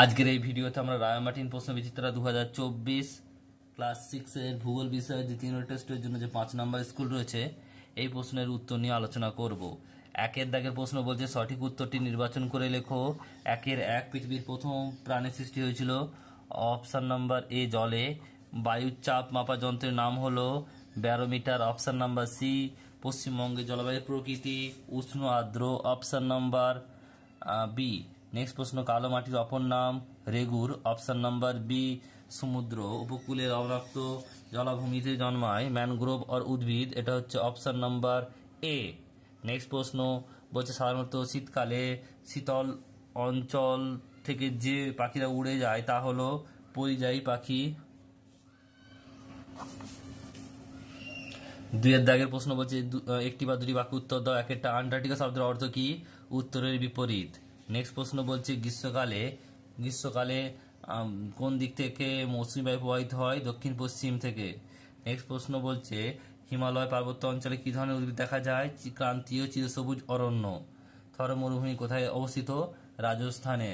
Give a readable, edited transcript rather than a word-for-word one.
আজকের এই ভিডিওতে আমরা রায়মার্টিন প্রশ্ন বিচিত্রা 2024 ক্লাস 6 এর ভূগোল বিষয়ে দ্বিতীয় টেস্টের জন্য যে 5 নম্বর স্কুল রয়েছে এই প্রশ্নের উত্তর নিয়ে আলোচনা করব। একের দাগের প্রশ্ন বলছে সঠিক উত্তরটি নির্বাচন করে লেখো। একের এক, পৃথিবীর প্রথম প্রাণী সৃষ্টি হয়েছিল অপশন নাম্বার এ জলে। বায়ুর চাপ মাপা যন্ত্রের নাম হলো ব্যারোমিটার। Option number C. পশ্চিমবঙ্গের জলবায়ুর প্রকৃতি উষ্ণ আর্দ্র। Option number B. নেক্সট প্রশ্ন, কালো মাটির অপর নাম রেগুর। Option number B. সমুদ্র উপকূলে লবণাক্ত জলাভূমিতে জন্মায় ম্যানগ্রোভ আর উদ্ভিদ, এটা হচ্ছে অপশন নাম্বার এ। নেক্সট প্রশ্ন বলছে সাধারণত শীতকালে শীতল অঞ্চল থেকে যে পাখিরা উড়ে যায় তা হলো পরিযায়ী পাখি। দুইয়ের দাগের প্রশ্ন বলছে একটি বা দুটি বাক্য উত্তর দাও। একটা, আন্টার্কটিকা শব্দের অর্থ কি? উত্তরের বিপরীত। নেক্সট প্রশ্ন বলছে গ্রীষ্মকালে কোন দিক থেকে মৌসুমী বায়ু প্রবাহিত হয়? দক্ষিণ পশ্চিম থেকে। নেক্সট প্রশ্ন বলছে হিমালয় পার্বত্য অঞ্চলে কি ধরনের উদ্ভিদ দেখা যায়? ক্রান্তীয় চিরসবুজ অরণ্য। থর মরুভূমি কোথায় অবস্থিত? রাজস্থানে।